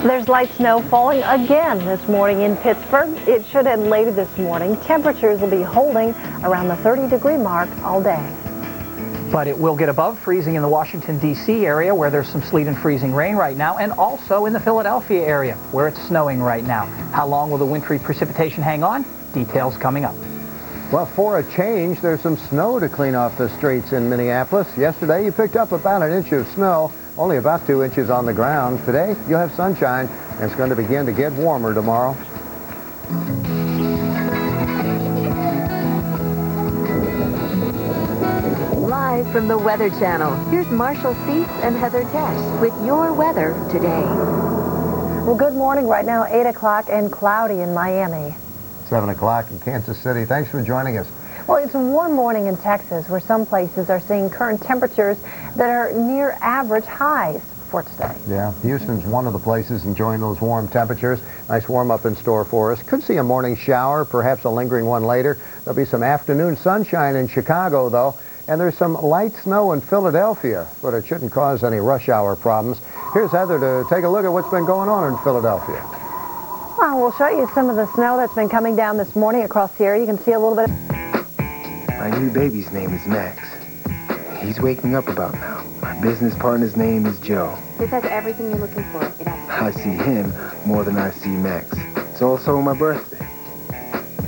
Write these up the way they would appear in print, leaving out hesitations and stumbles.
There's light snow falling again this morning in Pittsburgh. It should end later this morning. Temperatures will be holding around the 30-degree mark all day. But it will get above freezing in the Washington, D.C. area where there's some sleet and freezing rain right now, and also in the Philadelphia area where it's snowing right now. How long will the wintry precipitation hang on? Details coming up. Well, for a change, there's some snow to clean off the streets in Minneapolis. Yesterday, you picked up about an inch of snow, only about 2 inches on the ground. Today, you'll have sunshine, and it's going to begin to get warmer tomorrow. Live from the Weather Channel, here's Marshall Seats and Heather Tesh with your weather today. Well, good morning. Right now, 8 o'clock and cloudy in Miami. 7 o'clock in Kansas City. Thanks for joining us. Well, it's a warm morning in Texas where some places are seeing current temperatures that are near average highs for today. Yeah, Houston's one of the places enjoying those warm temperatures. Nice warm up in store for us. Could see a morning shower, perhaps a lingering one later. There'll be some afternoon sunshine in Chicago, though. And there's some light snow in Philadelphia, but it shouldn't cause any rush hour problems. Here's Heather to take a look at what's been going on in Philadelphia. Well, we'll show you some of the snow that's been coming down this morning across the area. You can see a little bit. My new baby's name is Max. He's waking up about now. My business partner's name is Joe. This has everything you're looking for. I see him more than I see Max. It's also my birthday.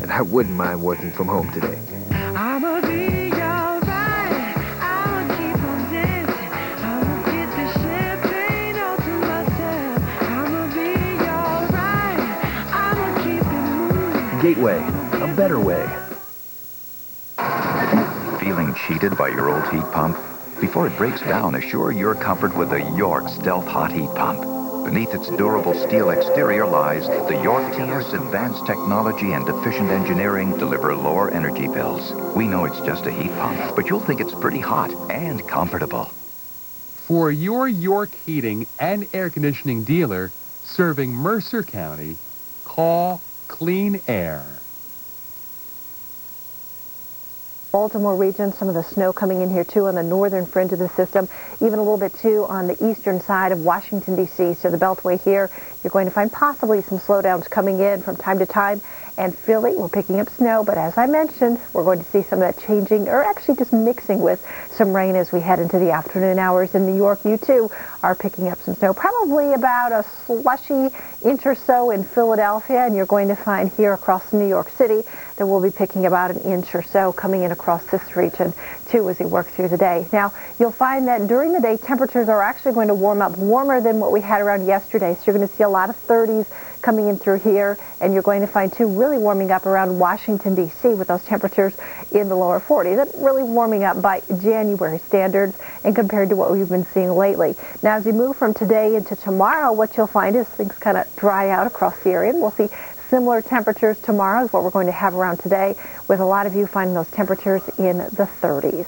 And I wouldn't mind working from home today. I'ma be alright. I'ma keep on dancing. I'ma get the champagne all to myself. I'ma be alright. I'ma keep it moving. Gateway, a better way. Feeling cheated by your old heat pump? Before it breaks down, assure your comfort with the York Stealth Hot Heat Pump. Beneath its durable steel exterior lies the York TS advanced technology and efficient engineering deliver lower energy bills. We know it's just a heat pump, but you'll think it's pretty hot and comfortable. For your York heating and air conditioning dealer serving Mercer County, call Clean Air. Baltimore region, some of the snow coming in here too on the northern fringe of the system, even a little bit too on the eastern side of Washington, D.C. So the Beltway here, you're going to find possibly some slowdowns coming in from time to time. And Philly, we're picking up snow, but as I mentioned, we're going to see some of that changing, or actually just mixing with some rain as we head into the afternoon hours. In New York, you too are picking up some snow, probably about a slushy inch or so in Philadelphia, and you're going to find here across New York City that we'll be picking about an inch or so coming in across this region too as we work through the day. Now, you'll find that during the day, temperatures are actually going to warm up warmer than what we had around yesterday, so you're going to see a lot of 30s coming in through here, and you're going to find too really warming up around Washington, D.C. with those temperatures in the lower 40s. That's really warming up by January standards and compared to what we've been seeing lately. Now, as we move from today into tomorrow, what you'll find is things kind of dry out across the area, and we'll see similar temperatures tomorrow as what we're going to have around today, with a lot of you finding those temperatures in the 30s.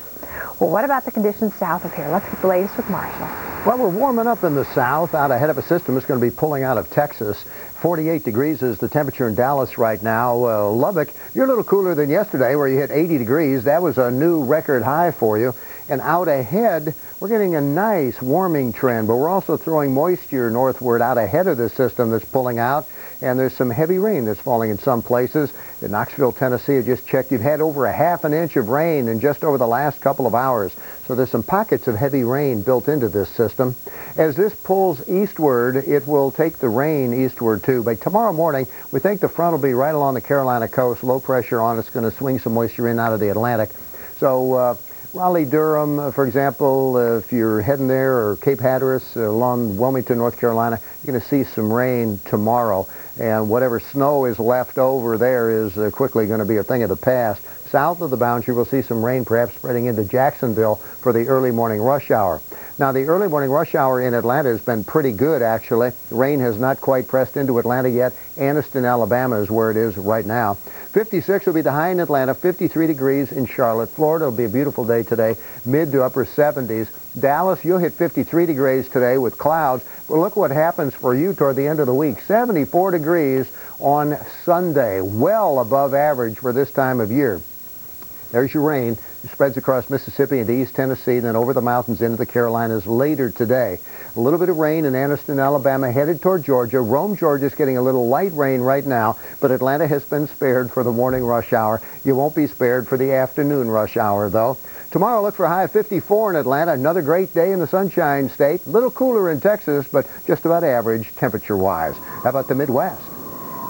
Well, what about the conditions south of here? Let's get the latest with Marshall. Well, we're warming up in the south out ahead of a system that's going to be pulling out of Texas. 48 degrees is the temperature in Dallas right now. Lubbock, you're a little cooler than yesterday where you hit 80 degrees. That was a new record high for you. And out ahead, we're getting a nice warming trend, but we're also throwing moisture northward out ahead of the system that's pulling out. And there's some heavy rain that's falling in some places. In Knoxville, Tennessee, I just checked, you've had over a half an inch of rain in just over the last couple of hours. So there's some pockets of heavy rain built into this system. As this pulls eastward, it will take the rain eastward too. By tomorrow morning, we think the front will be right along the Carolina coast. Low pressure on it's going to swing some moisture in out of the Atlantic. So Raleigh, Durham, for example, if you're heading there, or Cape Hatteras along Wilmington, North Carolina, you're going to see some rain tomorrow. And whatever snow is left over there is quickly going to be a thing of the past. South of the boundary, we'll see some rain perhaps spreading into Jacksonville for the early morning rush hour. Now, the early morning rush hour in Atlanta has been pretty good, actually. Rain has not quite pressed into Atlanta yet. Anniston, Alabama is where it is right now. 56 will be the high in Atlanta, 53 degrees in Charlotte. Florida will be a beautiful day today, mid to upper 70s. Dallas, you'll hit 53 degrees today with clouds. But look what happens for you toward the end of the week. 74 degrees on Sunday, well above average for this time of year. There's your rain. It spreads across Mississippi into East Tennessee, then over the mountains into the Carolinas later today. A little bit of rain in Anniston, Alabama, headed toward Georgia. Rome, Georgia is getting a little light rain right now, but Atlanta has been spared for the morning rush hour. You won't be spared for the afternoon rush hour, though. Tomorrow, look for a high of 54 in Atlanta. Another great day in the Sunshine State. A little cooler in Texas, but just about average temperature-wise. How about the Midwest?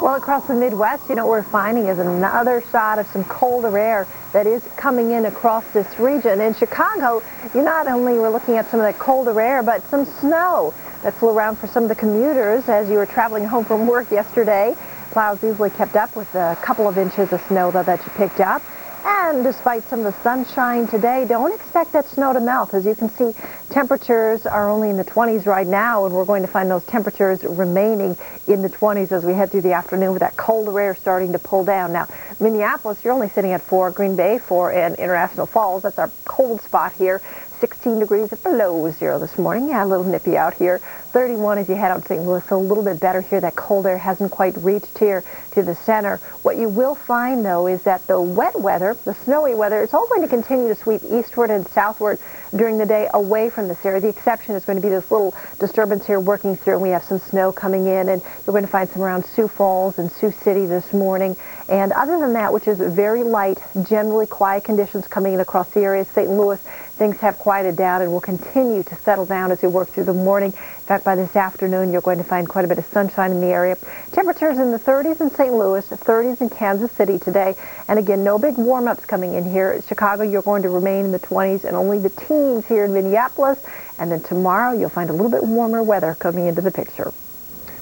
Well, across the Midwest, you know, what we're finding is another shot of some colder air that is coming in across this region. In Chicago, you not only were looking at some of that colder air, but some snow that flew around for some of the commuters as you were traveling home from work yesterday. Clouds easily kept up with a couple of inches of snow, though, that you picked up. And despite some of the sunshine today, don't expect that snow to melt. As you can see, temperatures are only in the 20s right now, and we're going to find those temperatures remaining in the 20s as we head through the afternoon with that colder air starting to pull down. Now, Minneapolis, you're only sitting at 4, Green Bay 4, and International Falls, that's our cold spot here. 16 degrees at below zero this morning. Yeah, a little nippy out here. 31 as you head out to St. Louis, so a little bit better here. That cold air hasn't quite reached here to the center. What you will find, though, is that the wet weather, the snowy weather, it's all going to continue to sweep eastward and southward during the day away from this area. The exception is going to be this little disturbance here working through, and we have some snow coming in, and you're going to find some around Sioux Falls and Sioux City this morning. And other than that, which is very light, generally quiet conditions coming in across the area, St. Louis, things have quieted down and will continue to settle down as we work through the morning. In fact, by this afternoon, you're going to find quite a bit of sunshine in the area. Temperatures in the 30s in St. Louis, 30s in Kansas City today. And again, no big warm-ups coming in here. Chicago, you're going to remain in the 20s and only the teens here in Minneapolis. And then tomorrow, you'll find a little bit warmer weather coming into the picture.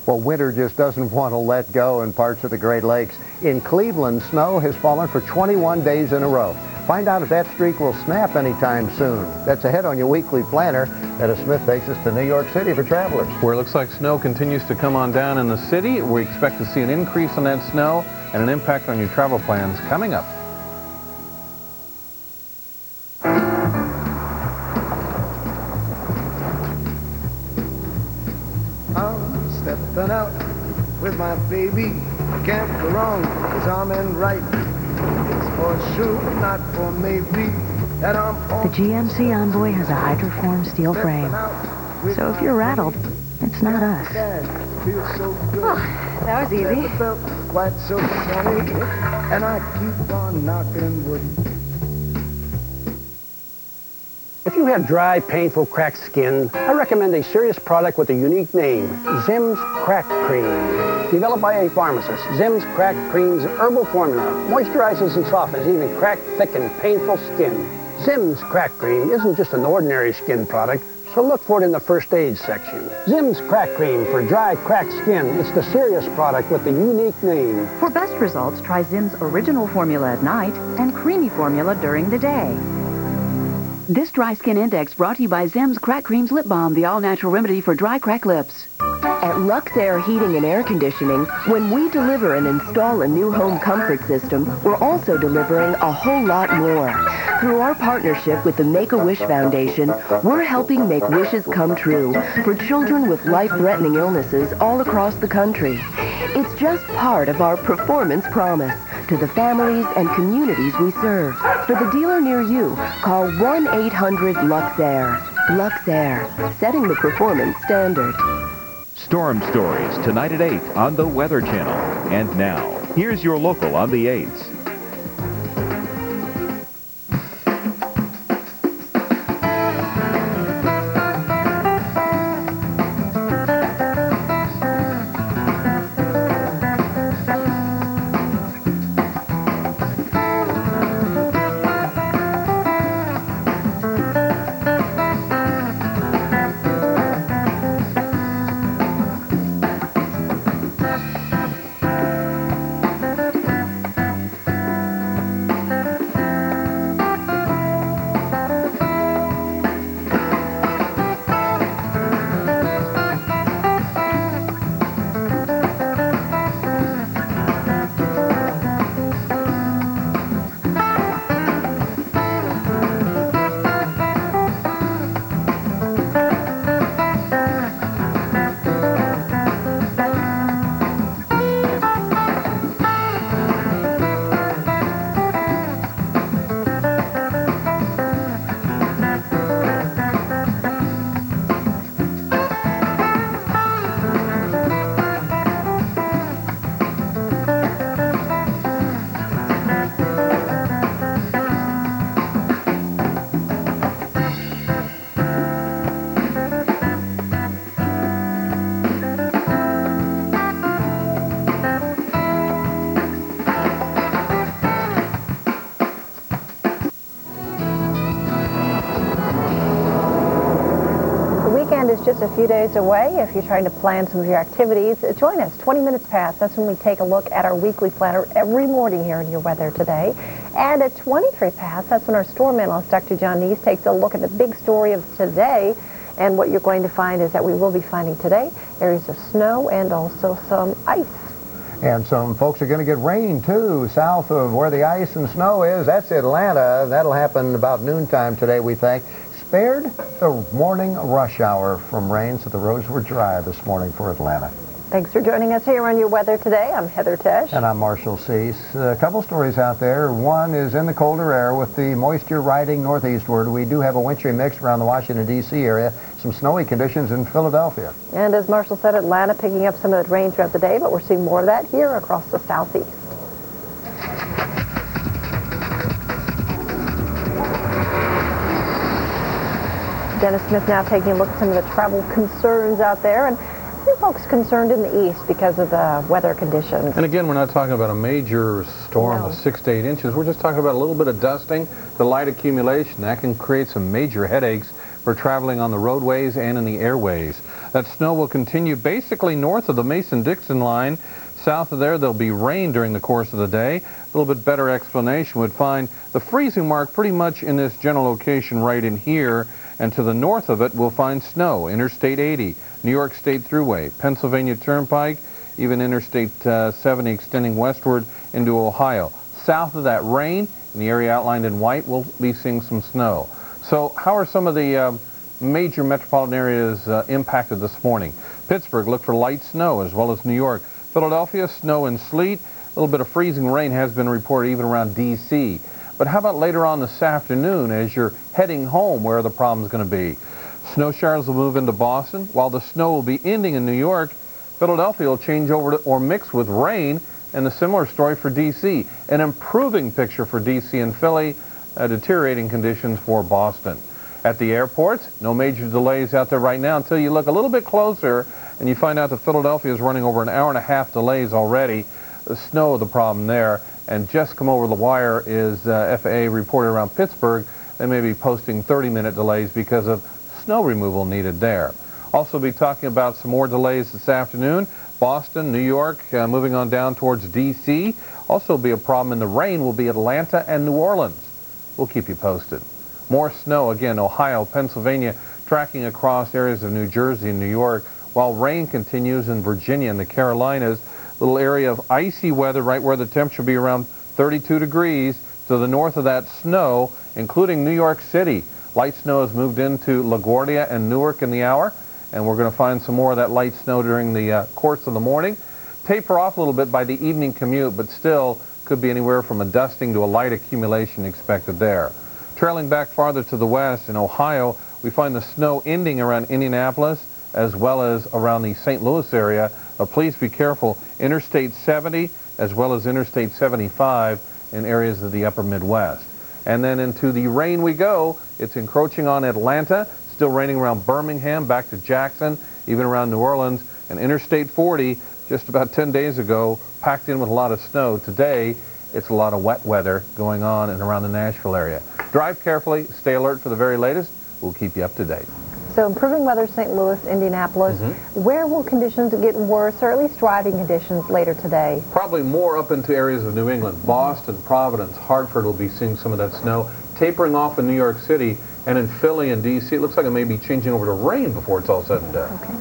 Well, winter just doesn't want to let go in parts of the Great Lakes. In Cleveland, snow has fallen for 21 days in a row. Find out if that streak will snap anytime soon. That's ahead on your weekly planner. Etta Smith takes us to New York City for travelers. Where it looks like snow continues to come on down in the city. We expect to see an increase in that snow and an impact on your travel plans coming up. I'm stepping out with my baby. Can't go wrong, 'cause I'm in right. It's for sure, not for maybe. The GMC Envoy has a hydroform steel frame. So if you're rattled, it's not us. Oh, that was easy. Quite so sunny, and I keep on knocking wood. If you have dry, painful, cracked skin, I recommend a serious product with a unique name, Zim's Crack Cream. Developed by a pharmacist, Zim's Crack Cream's herbal formula moisturizes and softens even cracked, thick, and painful skin. Zim's Crack Cream isn't just an ordinary skin product, so look for it in the first aid section. Zim's Crack Cream for dry, cracked skin. It's the serious product with the unique name. For best results, try Zim's original formula at night and creamy formula during the day. This Dry Skin Index brought to you by Zim's Crack Cream's Lip Balm, the all-natural remedy for dry, cracked lips. At Lux Air Heating and Air Conditioning, when we deliver and install a new home comfort system, we're also delivering a whole lot more. Through our partnership with the Make-A-Wish Foundation, we're helping make wishes come true for children with life-threatening illnesses all across the country. It's just part of our performance promise to the families and communities we serve. For the dealer near you, call 1-800-LUX-AIR. Lux Air, setting the performance standard. Storm Stories tonight at 8 on the Weather Channel. And now, here's your local on the 8s. weekend is just a few days away. If you're trying to plan some of your activities, join us 20 minutes past. That's when we take a look at our weekly planner every morning here in Your Weather Today. And at 23 past, that's when our storm analyst, Dr. John Neese, takes a look at the big story of today. And what you're going to find is that we will be finding today areas of snow and also some ice. And some folks are going to get rain, too, south of where the ice and snow is. That's Atlanta. That'll happen about noontime today, we think. Spared the morning rush hour from rain, so the roads were dry this morning for Atlanta. Thanks for joining us here on Your Weather Today. I'm Heather Tesh. And I'm Marshall Cease. A couple stories out there. One is in the colder air with the moisture riding northeastward. We do have a wintry mix around the Washington, D.C. area. Some snowy conditions in Philadelphia. And as Marshall said, Atlanta picking up some of the rain throughout the day, but we're seeing more of that here across the southeast. Dennis Smith now taking a look at some of the travel concerns out there. And folks concerned in the east because of the weather conditions. And again, we're not talking about a major storm of 6 to 8 inches. We're just talking about a little bit of dusting, the light accumulation. That can create some major headaches for traveling on the roadways and in the airways. That snow will continue basically north of the Mason-Dixon line. South of there, there'll be rain during the course of the day. A little bit better explanation would find the freezing mark pretty much in this general location right in here. And to the north of it, we'll find snow. Interstate 80, New York State Thruway, Pennsylvania Turnpike, even Interstate 70 extending westward into Ohio. South of that, rain. In the area outlined in white, we'll be seeing some snow. So how are some of the major metropolitan areas impacted this morning? Pittsburgh, look for light snow, as well as New York. Philadelphia, snow and sleet. A little bit of freezing rain has been reported even around D.C. But how about later on this afternoon as you're heading home, where the problem's going to be? Snow showers will move into Boston, while the snow will be ending in New York. Philadelphia will change over to, or mix with rain, and a similar story for D.C. An improving picture for D.C. and Philly, deteriorating conditions for Boston. At the airports, no major delays out there right now until you look a little bit closer and you find out that Philadelphia is running over an hour-and-a-half delays already. The snow, the problem there. And just come over the wire is FAA reported around Pittsburgh. They may be posting 30-minute delays because of snow removal needed there. Also be talking about some more delays this afternoon. Boston, New York, moving on down towards D.C. Also be a problem in the rain will be Atlanta and New Orleans. We'll keep you posted. More snow, again, Ohio, Pennsylvania, tracking across areas of New Jersey and New York, while rain continues in Virginia and the Carolinas. Little area of icy weather right where the temperature will be around 32 degrees. To the north of that, snow, including New York City. Light snow has moved into LaGuardia and Newark in the hour, and we're going to find some more of that light snow during the course of the morning. Taper off a little bit by the evening commute, but still could be anywhere from a dusting to a light accumulation expected there. Trailing back farther to the west in Ohio, we find the snow ending around Indianapolis as well as around the St. Louis area. Please be careful. Interstate 70 as well as Interstate 75 in areas of the upper Midwest. And then into the rain we go. It's encroaching on Atlanta, still raining around Birmingham, back to Jackson, even around New Orleans. And Interstate 40, just about 10 days ago, packed in with a lot of snow. Today, it's a lot of wet weather going on and around the Nashville area. Drive carefully, stay alert for the very latest. We'll keep you up to date. So improving weather, St. Louis, Indianapolis. Where will conditions get worse, or at least driving conditions later today? Probably more up into areas of New England. Boston, Providence, Hartford will be seeing some of that snow. Tapering off in New York City, and in Philly and D.C. it looks like it may be changing over to rain before it's all said and done. Okay.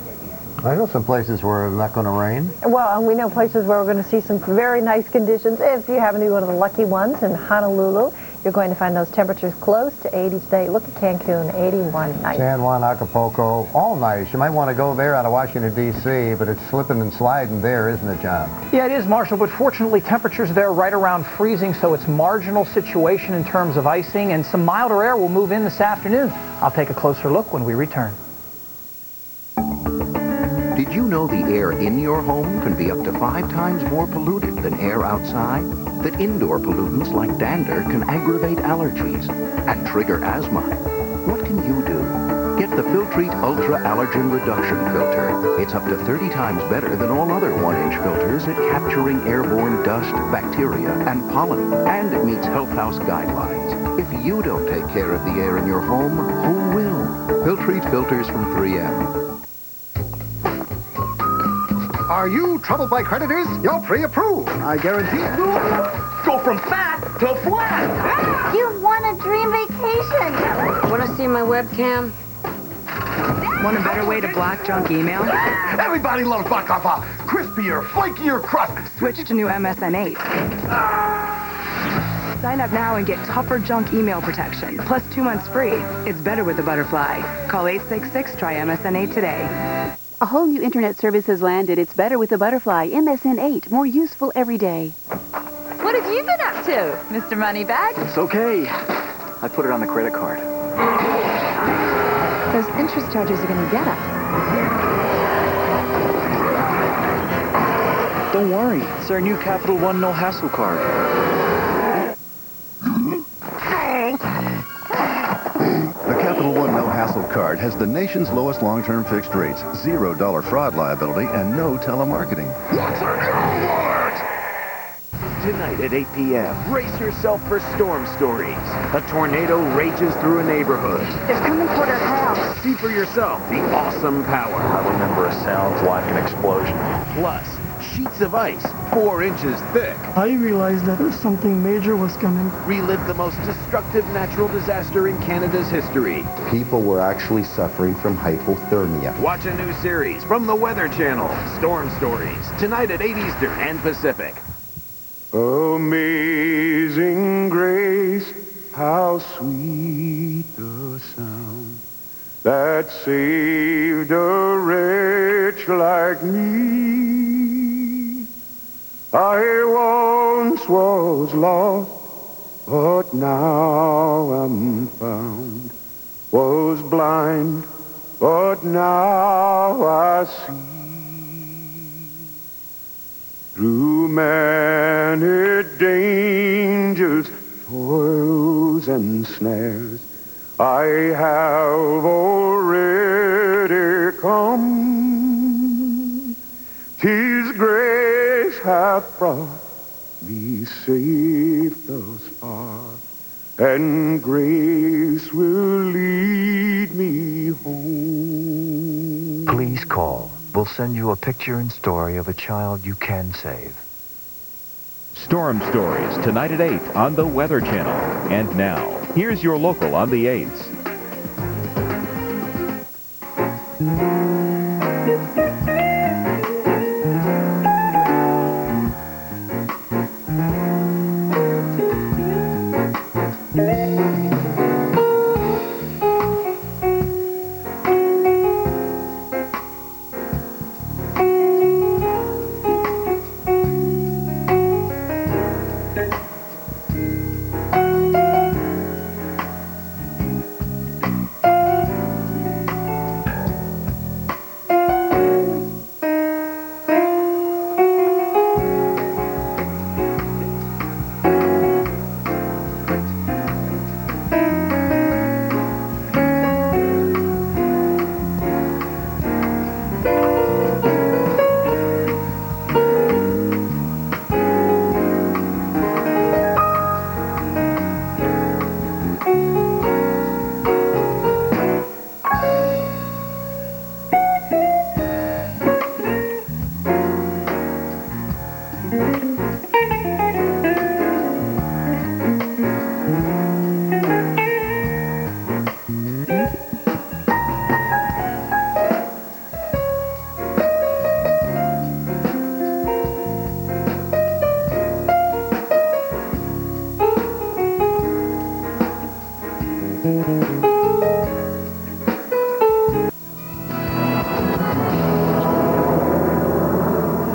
I know some places where it's not going to rain. Well, and we know places where we're going to see some very nice conditions. If you happen to be one of the lucky ones in Honolulu, you're going to find those temperatures close to 80 today. Look at Cancun, 81 nice. San Juan, Acapulco, all nice. You might want to go there out of Washington, D.C., but it's slipping and sliding there, isn't it, John? Yeah, it is, Marshall, but fortunately temperatures there right around freezing, so it's marginal situation in terms of icing, and some milder air will move in this afternoon. I'll take a closer look when we return. Did you know the air in your home can be up to 5 times more polluted than air outside? That indoor pollutants like dander can aggravate allergies and trigger asthma? What can you do? Get the Filtrete Ultra Allergen Reduction Filter. It's up to 30 times better than all other 1-inch filters at capturing airborne dust, bacteria, and pollen. And it meets Health House guidelines. If you don't take care of the air in your home, who will? Filtrete filters from 3M. Are you troubled by creditors? You're pre-approved. I guarantee it. Go from fat to flat. You want a dream vacation. Want to see my webcam? Want a better way to block junk email? Everybody loves baklava. Crispier, flakier crust. Switch to new MSN 8. Sign up now and get tougher junk email protection, plus 2 months free. It's better with the Butterfly. Call 866-TRY-MSN8 today. A whole new internet service has landed. It's better with the Butterfly. MSN 8. More useful every day. What have you been up to, Mr. Moneybags? It's okay. I put it on the credit card. Those interest charges are going to get us. Don't worry. It's our new Capital One No Hassle card. The Capital One No Hassle card has the nation's lowest long-term fixed rates, $0 fraud liability, and no telemarketing. What's a new alert? Tonight at 8 p.m., brace yourself for storm stories. A tornado rages through a neighborhood. It's coming toward our house. See for yourself the awesome power. I remember a sound like an explosion. Plus, sheets of ice 4 inches thick. I realized that something major was coming. Relive the most destructive natural disaster in Canada's history. People were actually suffering from hypothermia. Watch a new series from the Weather Channel, Storm Stories, tonight at 8 Eastern and Pacific. Amazing grace, how sweet the sound that saved a wretch like me. I once was lost, but now I'm found. Was blind, but now I see. Through many dangers, toils and snares, I have already come. 'Tis grace hath brought me safe thus far, and grace will lead me home. Please call. We'll send you a picture and story of a child you can save. Storm Stories, tonight at 8 on the Weather Channel. And now, here's your local on the 8s.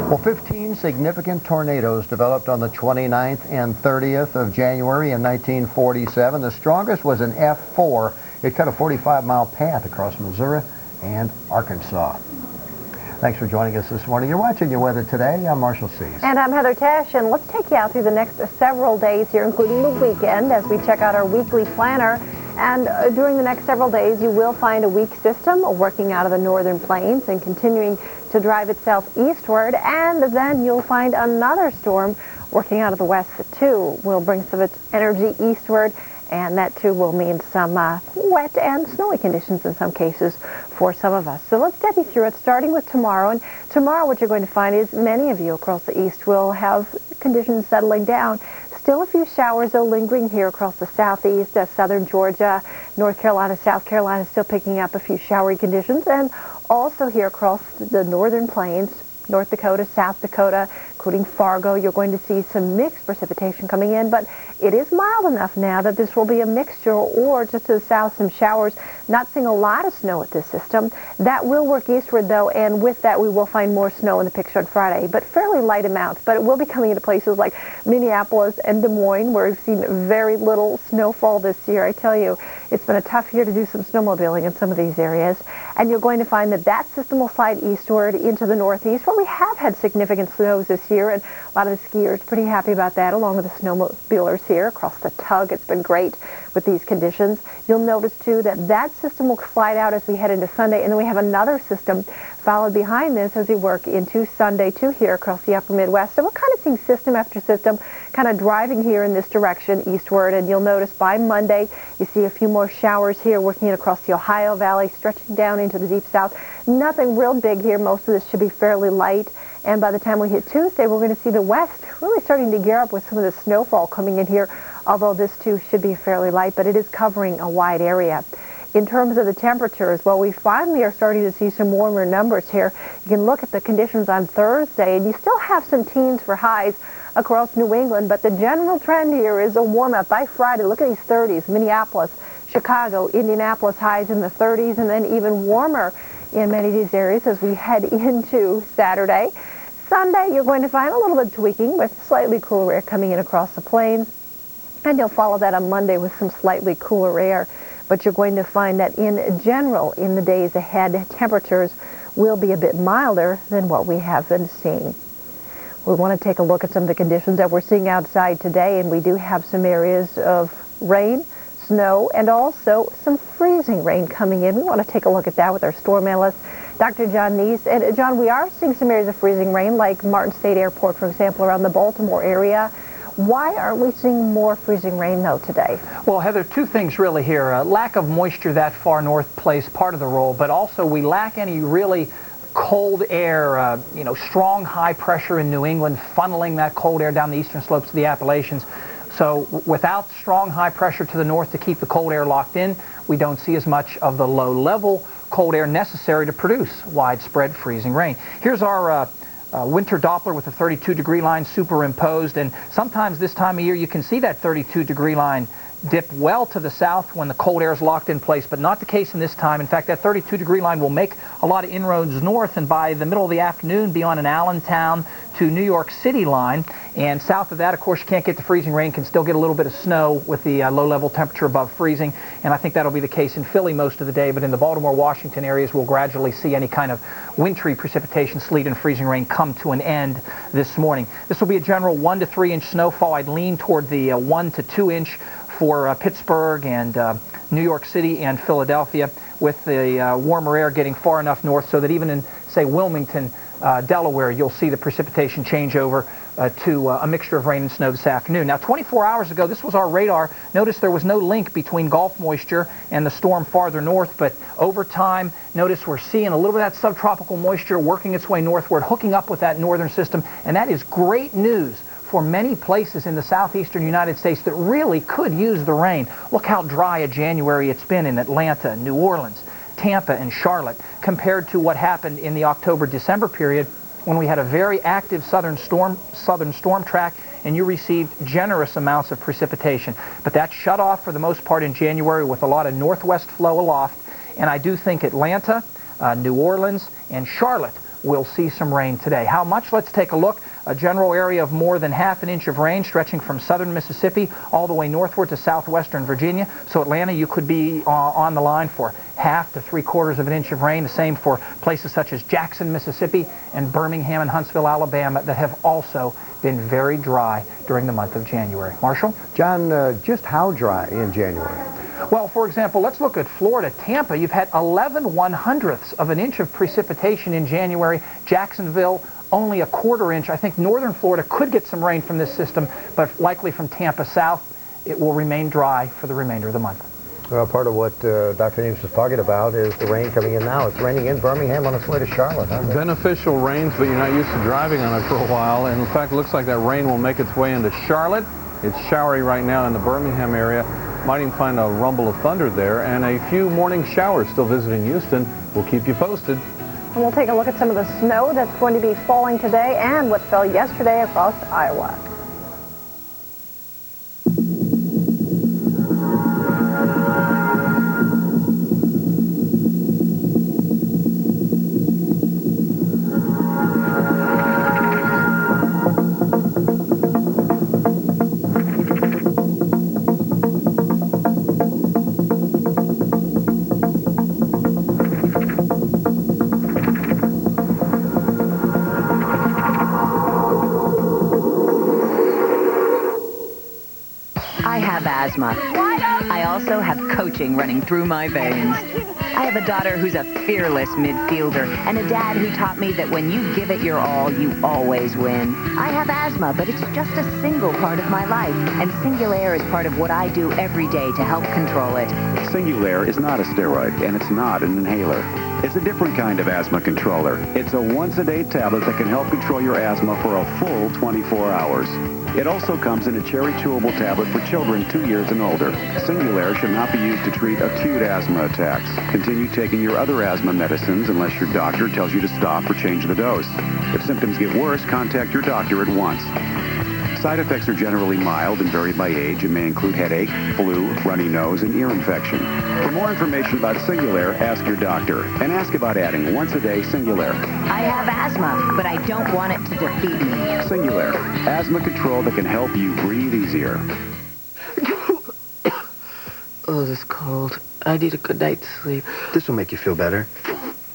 Well, 15 significant tornadoes developed on the 29th and 30th of January in 1947. The strongest was an F4. It cut a 45-mile path across Missouri and Arkansas. Thanks for joining us this morning. You're watching Your Weather Today. I'm Marshall Seas. And I'm Heather Tesh, and let's take you out through the next several days here, including the weekend, as we check out our weekly planner. And during the next several days, you will find a weak system working out of the northern plains and continuing to drive itself eastward. And then you'll find another storm working out of the west, too. Will bring some of its energy eastward And that too will mean some wet and snowy conditions in some cases for some of us. So let's step you through it, starting with tomorrow. And tomorrow what you're going to find is many of you across the east will have conditions settling down. Still a few showers, though, lingering here across the southeast, southern Georgia, North Carolina, South Carolina, still picking up a few showery conditions. And also here across the northern plains, North Dakota, South Dakota, including Fargo, you're going to see some mixed precipitation coming in, but it is mild enough now that this will be a mixture, or just to the south, some showers. Not seeing a lot of snow with this system. That will work eastward, though, and with that we will find more snow in the picture on Friday, but fairly light amounts. But it will be coming into places like Minneapolis and Des Moines, where we've seen very little snowfall this year. I tell you, it's been a tough year to do some snowmobiling in some of these areas. And you're going to find that that system will slide eastward into the northeast, where we have had significant snows this year, and a lot of the skiers pretty happy about that, along with the snowmobilers here across the Tug. It's been great with these conditions. You'll notice, too, that that system will slide out as we head into Sunday, and then we have another system followed behind this as we work into Sunday, too, here across the upper Midwest. So we're kind of seeing system after system kind of driving here in this direction eastward, and you'll notice by Monday you see a few more showers here working in across the Ohio Valley, stretching down into the deep south. Nothing real big here. Most of this should be fairly light. And by the time we hit Tuesday, we're going to see the west really starting to gear up with some of the snowfall coming in here, although this too should be fairly light, but it is covering a wide area. In terms of the temperatures, well, we finally are starting to see some warmer numbers here. You can look at the conditions on Thursday, and you still have some teens for highs across New England, but the general trend here is a warm-up by Friday. Look at these 30s, Minneapolis, Chicago, Indianapolis, highs in the 30s, and then even warmer in many of these areas as we head into Saturday. Sunday, you're going to find a little bit of tweaking with slightly cooler air coming in across the plains, and you'll follow that on Monday with some slightly cooler air. But you're going to find that in general, in the days ahead, temperatures will be a bit milder than what we have been seeing. We want to take a look at some of the conditions that we're seeing outside today, and we do have some areas of rain, snow, and also some freezing rain coming in. We want to take a look at that with our storm analyst, Dr. John Neese. And John, we are seeing some areas of freezing rain, like Martin State Airport, for example, around the Baltimore area. Why aren't we seeing more freezing rain, though, today? Well, Heather, two things really here. Lack of moisture that far north plays part of the role, but also we lack any really cold air, strong high pressure in New England, funneling that cold air down the eastern slopes of the Appalachians. So without strong high pressure to the north to keep the cold air locked in, we don't see as much of the low-level cold air necessary to produce widespread freezing rain. Here's our winter Doppler with a 32-degree line superimposed, and sometimes this time of year you can see that 32-degree line dip well to the south when the cold air is locked in place, but not the case in this time. In fact, that 32-degree line will make a lot of inroads north, and by the middle of the afternoon be on an Allentown to New York City line. And south of that, of course, you can't get the freezing rain, can still get a little bit of snow with the low-level temperature above freezing, and I think that'll be the case in Philly most of the day, but in the Baltimore, Washington areas, we'll gradually see any kind of wintry precipitation, sleet, and freezing rain come to an end this morning. This will be a general 1 to 3 inch snowfall. I'd lean toward the 1 to 2 inch for Pittsburgh and New York City and Philadelphia, with the warmer air getting far enough north so that even in, say, Wilmington, Delaware, you'll see the precipitation change over to a mixture of rain and snow this afternoon. Now, 24 hours ago, this was our radar. Notice there was no link between Gulf moisture and the storm farther north, but over time, notice we're seeing a little bit of that subtropical moisture working its way northward, hooking up with that northern system, and that is great news for many places in the southeastern United States that really could use the rain. Look how dry a January it's been in Atlanta, New Orleans, Tampa, and Charlotte, compared to what happened in the October-December period when we had a very active southern storm track, and you received generous amounts of precipitation. But that shut off for the most part in January with a lot of northwest flow aloft, and I do think Atlanta, New Orleans, and Charlotte will see some rain today. How much? Let's take a look. A general area of more than ½ inch of rain stretching from southern Mississippi all the way northward to southwestern Virginia. So Atlanta, you could be on the line for ½ to 3/4 inch of rain. The same for places such as Jackson, Mississippi, and Birmingham and Huntsville, Alabama, that have also been very dry during the month of January. Marshall? John, just how dry in January? Well, for example, let's look at Florida. Tampa, you've had 11/100ths of an inch of precipitation in January. Jacksonville, only a 1/4 inch. I think northern Florida could get some rain from this system, but likely from Tampa south it will remain dry for the remainder of the month. Well, part of what Dr. Neves was talking about is the rain coming in now. It's raining in Birmingham on its way to Charlotte. Beneficial rains, but you're not used to driving on it for a while. And in fact, it looks like that rain will make its way into Charlotte. It's showery right now in the Birmingham area. Might even find a rumble of thunder there. And a few morning showers still visiting Houston. We'll keep you posted. And we'll take a look at some of the snow that's going to be falling today and what fell yesterday across Iowa. Asthma. I also have coaching running through my veins. I have a daughter who's a fearless midfielder and a dad who taught me that when you give it your all, you always win. I have asthma, but it's just a single part of my life, and Singulair is part of what I do every day to help control it. Singulair is not a steroid, and it's not an inhaler. It's a different kind of asthma controller. It's a once-a-day tablet that can help control your asthma for a full 24 hours. It also comes in a cherry chewable tablet for children 2 years and older. Singulair should not be used to treat acute asthma attacks. Continue taking your other asthma medicines unless your doctor tells you to stop or change the dose. If symptoms get worse, contact your doctor at once. Side effects are generally mild and vary by age and may include headache, flu, runny nose, and ear infection. For more information about Singulair, ask your doctor. And ask about adding once-a-day Singulair. I have asthma, but I don't want it to defeat me. Singulair, asthma control that can help you breathe easier. Oh, this cold. I need a good night's sleep. This will make you feel better.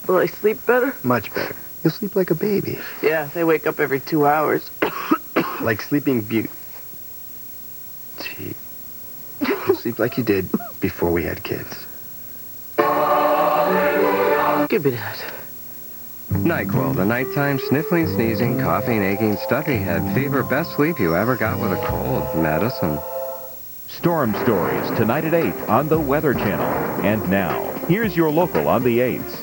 Will I sleep better? Much better. You'll sleep like a baby. Yeah, they wake up every 2 hours. Like Sleeping Beauty. You'll sleep like you did before we had kids. Give me that. NyQuil, the nighttime sniffling, sneezing, coughing, aching, stuffy head, fever, best sleep you ever got with a cold medicine. Storm Stories, tonight at 8 on the Weather Channel. And now, here's your local on the 8s.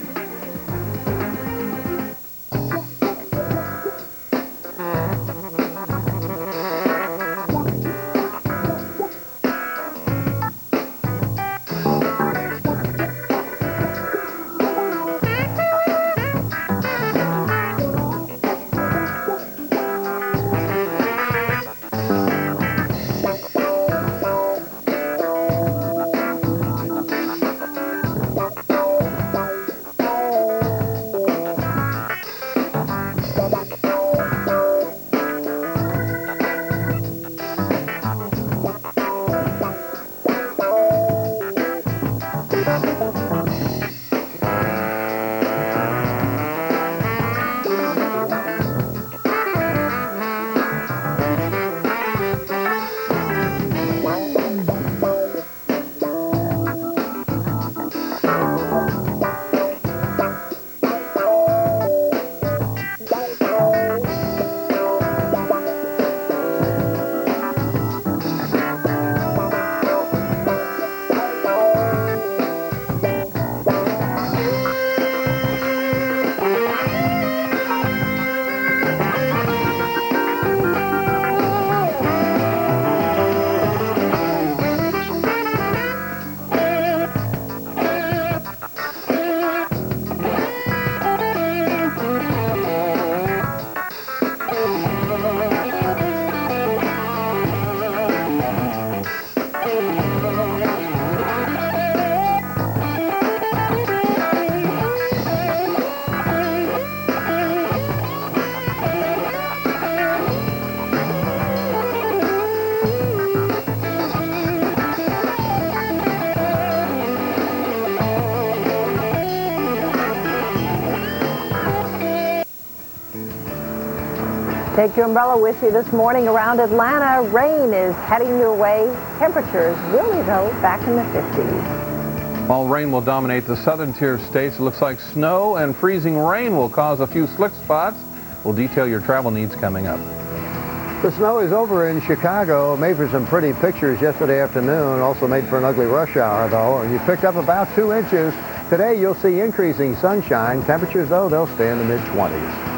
Take your umbrella with you this morning around Atlanta. Rain is heading your way. Temperatures really, though, back in the 50s. While rain will dominate the southern tier of states, it looks like snow and freezing rain will cause a few slick spots. We'll detail your travel needs coming up. The snow is over in Chicago. Made for some pretty pictures yesterday afternoon. Also made for an ugly rush hour, though. And you picked up about 2 inches. Today, you'll see increasing sunshine. Temperatures, though, they'll stay in the mid-20s.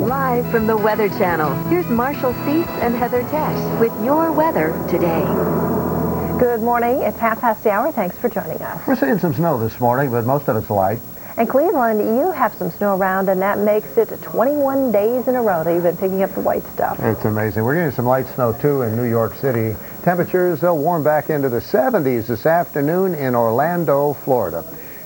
Live from the Weather Channel, here's Marshall Cease and Heather Tesh with your weather today. Good morning. It's 6:30. Thanks for joining us. We're seeing some snow this morning, but most of it's light. In Cleveland, you have some snow around, and that makes it 21 days in a row that you've been picking up the white stuff. It's amazing. We're getting some light snow, too, in New York City. Temperatures, they'll warm back into the 70s this afternoon in Orlando, Florida.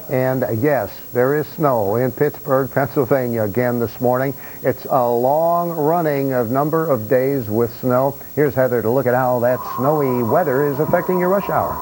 And yes, there is snow in Pittsburgh, Pennsylvania again this morning. It's a long running of number of days with snow. Here's Heather to look at how that snowy weather is affecting your rush hour.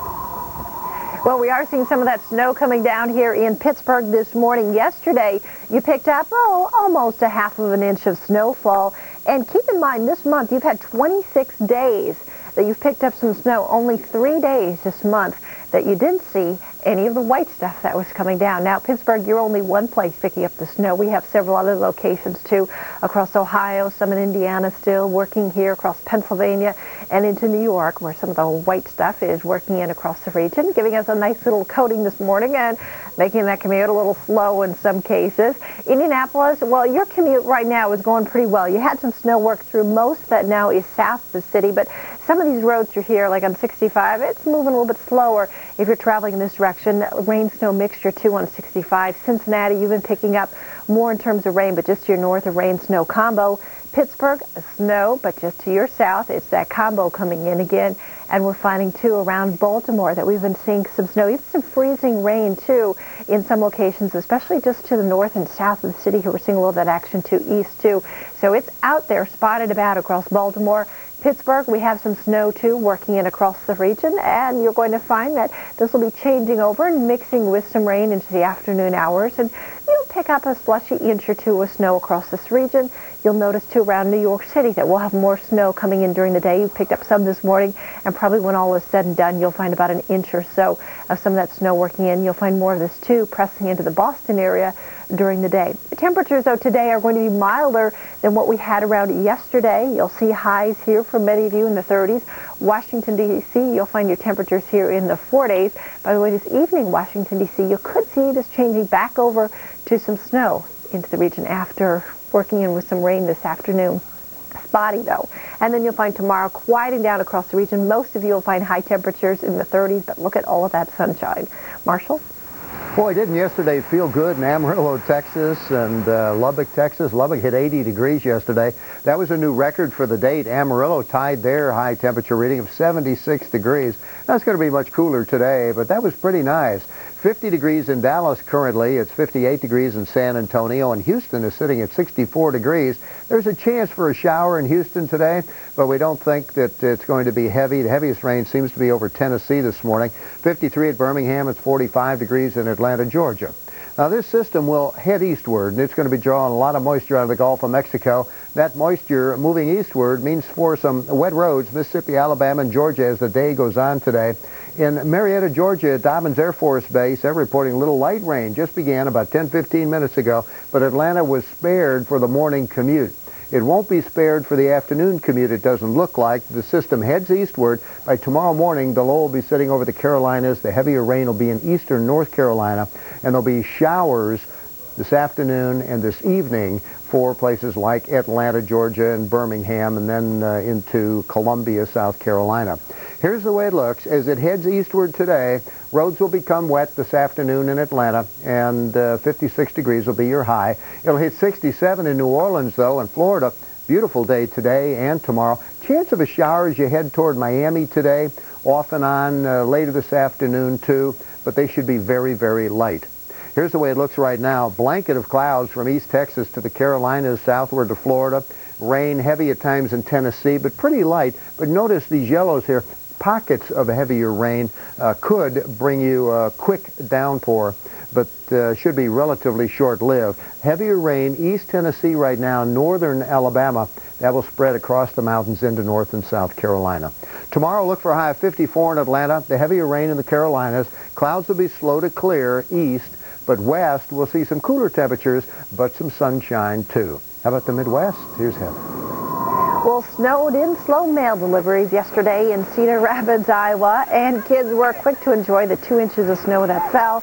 Well, we are seeing some of that snow coming down here in Pittsburgh this morning. Yesterday, you picked up, almost a half of an inch of snowfall. And keep in mind, this month, you've had 26 days that you've picked up some snow. Only 3 days this month that you didn't see any of the white stuff that was coming down. Now, Pittsburgh, you're only one place picking up the snow. We have several other locations, too, across Ohio, some in Indiana still, working here across Pennsylvania and into New York, where some of the white stuff is working in across the region, giving us a nice little coating this morning and making that commute a little slow in some cases. Indianapolis, well, your commute right now is going pretty well. You had some snow work through most of that now is south of the city, but some of these roads through here, like on 65, it's moving a little bit slower if you're traveling in this direction. Rain-snow mixture, too, on 65. Cincinnati, you've been picking up more in terms of rain, but just to your north, a rain-snow combo. Pittsburgh, snow, but just to your south, it's that combo coming in again. And we're finding, too, around Baltimore that we've been seeing some snow, even some freezing rain, too, in some locations, especially just to the north and south of the city. Here we're seeing a little of that action, too, east, too. So it's out there, spotted about across Baltimore. Pittsburgh, we have some snow, too, working in across the region, and you're going to find that this will be changing over and mixing with some rain into the afternoon hours, and you'll pick up a slushy inch or two of snow across this region. You'll notice, too, around New York City that we'll have more snow coming in during the day. You picked up some this morning, and probably when all is said and done, you'll find about an inch or so of some of that snow working in. You'll find more of this, too, pressing into the Boston area during the day. The temperatures, though, today are going to be milder than what we had around yesterday. You'll see highs here for many of you in the 30s. Washington, D.C., you'll find your temperatures here in the 40s. By the way, this evening, Washington, D.C., you could see this changing back over to some snow into the region after working in with some rain this afternoon. Spotty, though. And then you'll find tomorrow quieting down across the region. Most of you will find high temperatures in the 30s, but look at all of that sunshine. Marshall? Boy, didn't yesterday feel good in Amarillo, Texas, and Lubbock, Texas. Lubbock hit 80 degrees yesterday. That was a new record for the date. Amarillo tied their high temperature reading of 76 degrees. That's going to be much cooler today, but that was pretty nice. 50 degrees in Dallas currently. It's 58 degrees in San Antonio, and Houston is sitting at 64 degrees. There's a chance for a shower in Houston today, but we don't think that it's going to be heavy. The heaviest rain seems to be over Tennessee this morning. 53 at Birmingham. It's 45 degrees in Atlanta, Georgia. Now, this system will head eastward, and it's going to be drawing a lot of moisture out of the Gulf of Mexico. That moisture moving eastward means for some wet roads, Mississippi, Alabama, and Georgia as the day goes on today. In Marietta, Georgia, at Dobbins Air Force Base, they're reporting a little light rain. Just began about 10-15 minutes ago, but Atlanta was spared for the morning commute. It won't be spared for the afternoon commute, it doesn't look like. The system heads eastward. By tomorrow morning, the low will be sitting over the Carolinas. The heavier rain will be in eastern North Carolina, and there'll be showers this afternoon and this evening for places like Atlanta, Georgia, and Birmingham, and then into Columbia, South Carolina. Here's the way it looks. As it heads eastward today, roads will become wet this afternoon in Atlanta, and 56 degrees will be your high. It'll hit 67 in New Orleans, though, and Florida. Beautiful day today and tomorrow. Chance of a shower as you head toward Miami today, off and on later this afternoon, too, but they should be very, very light. Here's the way it looks right now. Blanket of clouds from East Texas to the Carolinas, southward to Florida. Rain heavy at times in Tennessee, but pretty light. But notice these yellows here. Pockets of heavier rain could bring you a quick downpour, but should be relatively short-lived. Heavier rain, East Tennessee right now, northern Alabama. That will spread across the mountains into North and South Carolina. Tomorrow, look for a high of 54 in Atlanta. The heavier rain in the Carolinas. Clouds will be slow to clear east. but west we'll see some cooler temperatures, but some sunshine too. How about the Midwest? Here's Heather. Well, snow did slow mail deliveries yesterday in Cedar Rapids, Iowa, and kids were quick to enjoy the 2 inches of snow that fell.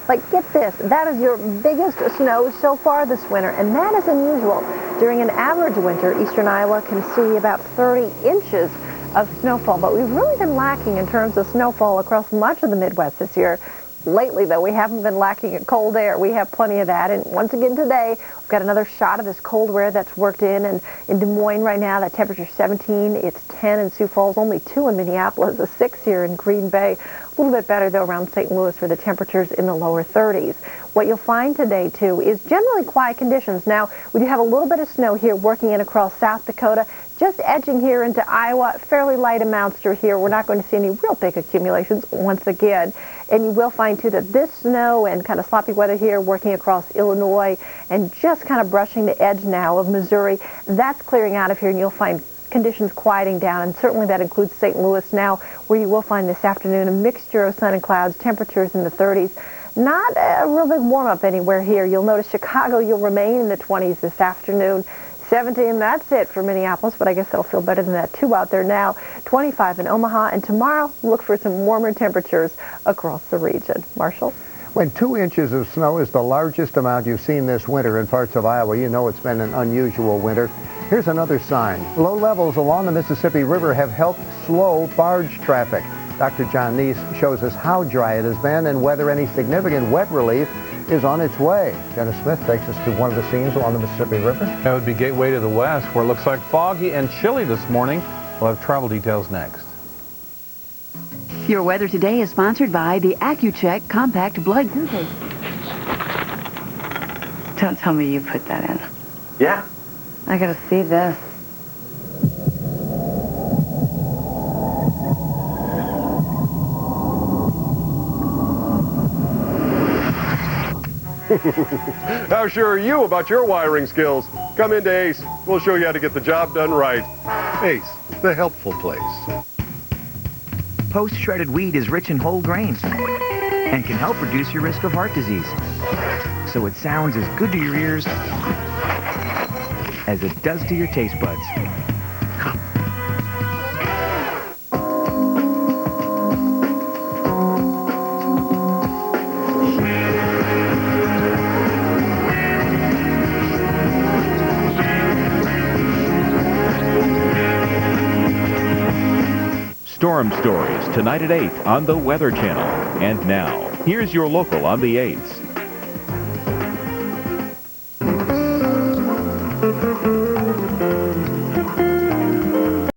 But get this, that is your biggest snow so far this winter, and that is unusual. During an average winter, eastern Iowa can see about 30 inches of snowfall, but we've really been lacking in terms of snowfall across much of the Midwest this year. Lately, though, we haven't been lacking in cold air. We have plenty of that. And once again today, we've got another shot of this cold air that's worked in. And in Des Moines right now, that temperature 17. It's 10 in Sioux Falls, only 2 in Minneapolis, a 6 here in Green Bay. A little bit better, though, around St. Louis for the temperatures in the lower 30s. What you'll find today, too, is generally quiet conditions. Now, we do have a little bit of snow here working in across South Dakota, just edging here into Iowa, fairly light amounts through here. We're not going to see any real big accumulations once again. And you will find, too, that this snow and kind of sloppy weather here working across Illinois and just kind of brushing the edge now of Missouri, that's clearing out of here, and you'll find conditions quieting down, and certainly that includes St. Louis now, where you will find this afternoon a mixture of sun and clouds, temperatures in the 30s. Not a real big warm-up anywhere here. You'll notice Chicago, you'll remain in the 20s this afternoon. 17, that's it for Minneapolis, but I guess it'll feel better than that too out there now. 25 in Omaha, and tomorrow look for some warmer temperatures across the region. Marshall? When 2 inches of snow is the largest amount you've seen this winter in parts of Iowa, you know it's been an unusual winter. Here's another sign. Low levels along the Mississippi River have helped slow barge traffic. Dr. John Neese shows us how dry it has been and whether any significant wet relief is on its way. Dennis Smith takes us to one of the scenes along the Mississippi River. That would be Gateway to the West, where it looks like foggy and chilly this morning. We'll have travel details next. Your weather today is sponsored by the AccuCheck Compact Blood Glucose. Don't tell me you put that in. Yeah. I gotta see this. How sure are you about your wiring skills? Come into Ace. We'll show you how to get the job done right. Ace, the helpful place. Post-shredded wheat is rich in whole grains and can help reduce your risk of heart disease. So it sounds as good to your ears as it does to your taste buds. Storm Stories tonight at 8 on the Weather Channel. And now, here's your local on the 8s.